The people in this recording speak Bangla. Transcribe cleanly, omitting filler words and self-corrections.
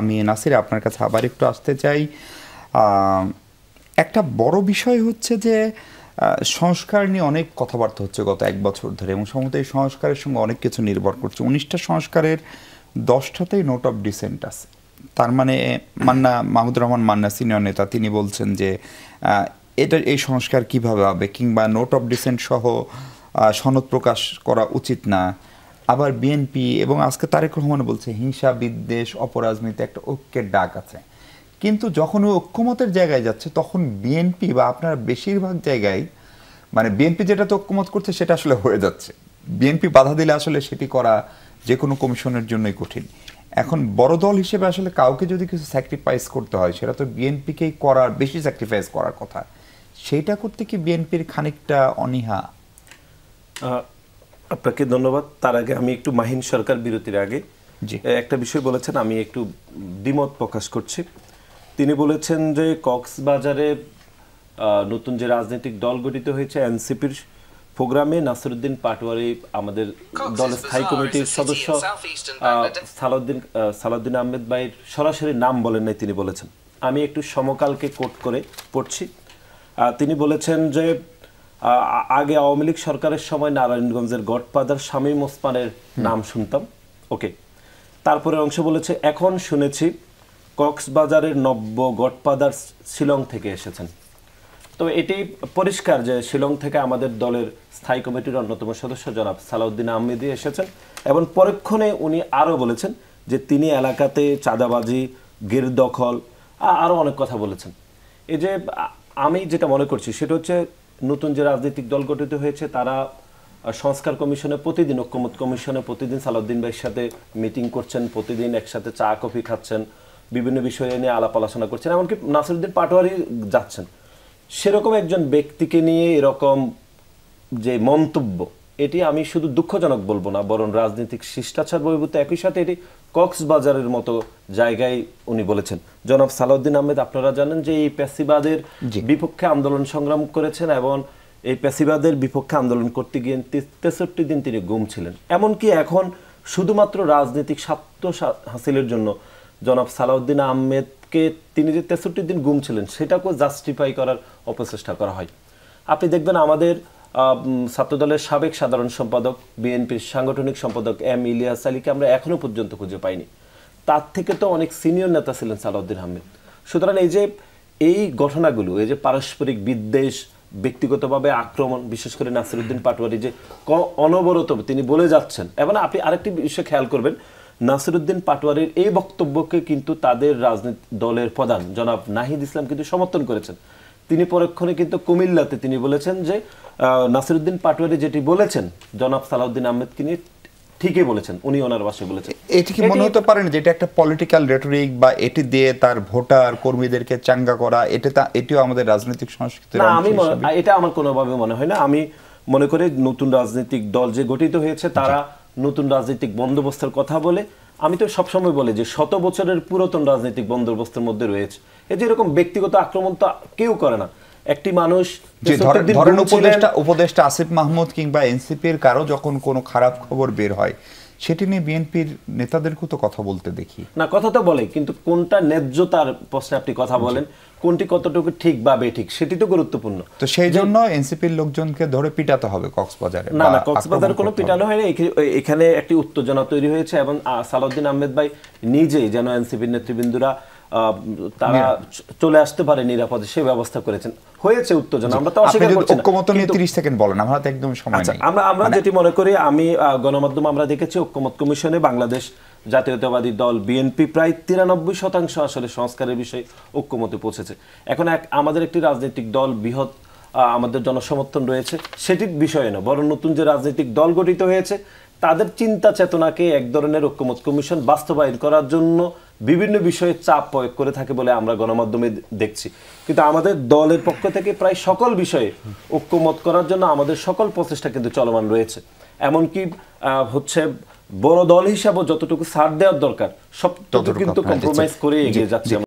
আমি নাসির আপনার কাছে আবার একটু আসতে চাই। একটা বড় বিষয় হচ্ছে যে সংস্কার নিয়ে অনেক কথাবার্তা হচ্ছে গত এক বছর ধরে, এবং সম্ভবত এই সংস্কারের সঙ্গে অনেক কিছু নির্ভর করছে। 19টা সংস্কারের 10টাতেই নোট অফ ডিসেন্ট আছে। তার মানে মাহমুদুর রহমান মান্না সিনিয়র নেতা, তিনি বলছেন যে এই সংস্কার কিভাবে হবে, কিংবা নোট অফ ডিসেন্ট সহ সনদ প্রকাশ করা উচিত না। আবার বিএনপি এবং আজকে তারেক রহমান বলছে হিংসা বিদ্বেষ অপরাজনীতি একটা ঐক্যের ডাক আছে। কিন্তু যখন ওই ঐক্যমতের জায়গায় যাচ্ছে তখন বিএনপি বা আপনার বেশিরভাগ জায়গায় মানে বিএনপি যেটা তো ঐক্যমত করছে সেটা আসলে হয়ে যাচ্ছে, বিএনপি বাধা দিলে আসলে সেটি করা যে কোনো কমিশনের জন্যই কঠিন। এখন বড় দল হিসেবে আসলে কাউকে যদি কিছু স্যাক্রিফাইস করতে হয় সেটা তো বিএনপিকেই করার, বেশি স্যাক্রিফাইস করার কথা। সেইটা করতে কি বিএনপির খানিকটা অনীহা? আপনাকে ধন্যবাদ। তার আগে আমি একটু মাহিন সরকার বিরতির আগে একটা বিষয় বলেছেন, আমি একটু দ্বিমত প্রকাশ করছি। তিনি বলেছেন যে কক্সবাজারে নতুন যে রাজনৈতিক দল গঠিত হয়েছে এনসিপির প্রোগ্রামে নাসিরউদ্দিন পাটোয়ারি আমাদের দলের স্থায়ী কমিটির সদস্য সালাউদ্দিন আহমেদ ভাইয়ের সরাসরি নাম বলেন নাই, তিনি বলেছেন। আমি একটু সমকালকে কোট করে পড়ছি। তিনি বলেছেন যে আগে আওয়ামী লীগ সরকারের সময় নারায়ণগঞ্জের গডফাদার শামীম ওসমানের নাম শুনতাম, ওকে। তারপরে অংশ বলেছে এখন শুনেছি কক্সবাজারের নব্য গডফাদার শিলং থেকে এসেছেন। তো এটি পরিষ্কার যে শিলং থেকে আমাদের দলের স্থায়ী কমিটির অন্যতম সদস্য জনাব সালাউদ্দিন আহমেদি এসেছেন, এবং পরক্ষণে উনি আরও বলেছেন যে তিনি এলাকাতে চাঁদাবাজি, গের দখল, আরও অনেক কথা বলেছেন। এই যে আমি যেটা মনে করছি সেটা হচ্ছে নতুন যে রাজনৈতিক দল গঠিত হয়েছে তারা সংস্কার কমিশনে প্রতিদিন, ঐক্যমত কমিশনে প্রতিদিন সালাউদ্দিন ভাইয়ের সাথে মিটিং করছেন, প্রতিদিন একসাথে চা কফি খাচ্ছেন, বিভিন্ন বিষয় নিয়ে আলাপ আলোচনা করছেন, এমনকি নাসিরউদ্দিন পাটোয়ারি যাচ্ছেন। সেরকম একজন ব্যক্তিকে নিয়ে এরকম যে মন্তব্য, এটি আমি শুধু দুঃখজনক বলবো না, বরং রাজনৈতিক শিষ্টাচার বহির্ভূত। একই সাথে এটি কক্সবাজারের মতো জায়গায় উনি বলেছেন। জনাব সালাউদ্দিন আহমেদ আপনারা জানেন যে এই প্যাসিবাদের বিপক্ষে আন্দোলন সংগ্রাম করেছেন, এবং এই প্যাসিবাদের বিপক্ষে আন্দোলন করতে গিয়ে 63 দিন তিনি গুম ছিলেন। এমনকি এখন শুধুমাত্র রাজনৈতিক স্বার্থ হাসিলের জন্য জনাব সালাউদ্দিন আহমেদকে তিনি যে 63 দিন গুম ছিলেন সেটাকেও জাস্টিফাই করার অপচেষ্টা করা হয়। আপনি দেখবেন আমাদের ছাত্রদলের সাবেক সাধারণ সম্পাদক, বিএনপির সাংগঠনিক সম্পাদক ইলিয়াস আলীকে আমরা এখনো পর্যন্ত খুঁজে পাইনি। তার থেকে তো অনেক সিনিয়র নেতা ছিলেন সালাউদ্দিন আহমেদ। সুতরাং এই ঘটনাগুলো, এই যে পারস্পরিক বিদ্বেষ, ব্যক্তিগতভাবে আক্রমণ, বিশেষ করে নাসিরউদ্দিন পাটোয়ারি যে অনবরত তিনি বলে যাচ্ছেন। এবং আপনি আরেকটি বিষয় খেয়াল করবেন, নাসিরউদ্দিন পাটোয়ারির এই বক্তব্যকে কিন্তু তাদের রাজনৈতিক দলের প্রধান জনাব নাহিদ ইসলাম কিন্তু সমর্থন করেছেন। তিনি পরক্ষণে কিন্তু কুমিল্লাতে তিনি বলেছেন যে নাসিরউদ্দিন পাটোয়ারি যেটি বলেছেন জনাব সালাউদ্দিন আহমেদকে নিয়ে ঠিকই বলেছেন, উনি ওনার ভাষায় বলেছেন। এটি কি মনে হতে পারে না যে এটা একটা পলিটিক্যাল রেটরিক, বা এটি দিয়ে তার ভোটার কর্মীদেরকে চাঙ্গা করা, এটিও আমাদের রাজনৈতিক সংস্কৃতির না? এটা আমার কোনোভাবে মনে হয় না। আমি মনে করি নতুন রাজনৈতিক দল যে গঠিত হয়েছে তারা নতুন রাজনৈতিক বন্দোবস্তের কথা বলে, আমি তো সবসময় বলি যে 100 বছরের পুরাতন রাজনৈতিক বন্দোবস্তের মধ্যে রয়েছে। এই যে এরকম ব্যক্তিগত আক্রমণ তো কেউ করে না। একটি মানুষ ধরেন উপদেষ্টা আসিফ মাহমুদ কিংবা এনসিপির কারো যখন কোনো খারাপ খবর বের হয় সেটি নিয়ে বিএনপির নেতাদেরকেও তো কথা বলতে দেখি। না, কথা তো বলে, কিন্তু কোনটা ন্যায্যতার প্রশ্নে আপনি কথা বলেন, কোনটি কতটুকু ঠিক বা বেঠিক সেটি তো গুরুত্বপূর্ণ। তো সেই জন্য এনসিপির লোকজনকে ধরে পিটাতে হবে কক্সবাজারে? না, কক্সবাজারে কোনো পিটানো হয়নি। এখানে একটি উত্তেজনা তৈরি হয়েছে, এবং সালাউদ্দিন আহমেদ ভাই নিজেই যেন এনসিপির নেতৃবৃন্দরা তারা চলে আসতে পারে নিরাপদে সে ব্যবস্থা করেছেন। হয়েছে উত্তেজনা, আমরা তো অস্বীকার করছি না। ঐক্যমত নিয়ে 30 সেকেন্ড বলেন, আমরা তো একদম সময় নেই। আমরা যেটি মনে করি, আমি গণমাধ্যম আমরা দেখেছি ঐক্যমত কমিশনে বাংলাদেশ জাতীয়তাবাদী দল বিএনপি প্রায় 93% আসলে সংস্কারের বিষয়ে ঐক্যমতে পৌঁছেছে। এখন আমাদের একটি রাজনৈতিক দল বৃহৎ আমাদের জনসমর্থন রয়েছে সেটির বিষয়ে না, বরং নতুন যে রাজনৈতিক দল গঠিত হয়েছে তাদের চিন্তা চেতনাকে এক ধরনের ঐক্যমত কমিশন বাস্তবায়ন করার জন্য বিভিন্ন বিষয়ে চাপ প্রয়োগ করে থাকে বলে আমরা গণমাধ্যমে দেখছি। কিন্তু আমাদের দলের পক্ষ থেকে প্রায় সকল বিষয়ে ঐক্যমত করার জন্য আমাদের সকল প্রচেষ্টা কিন্তু চলমান রয়েছে। এমনকি বড় দল হিসাবে যতটুকু ছাড় দেওয়ার দরকার সব কিন্তু কম্প্রোমাইজ করে এগিয়ে যাচ্ছে।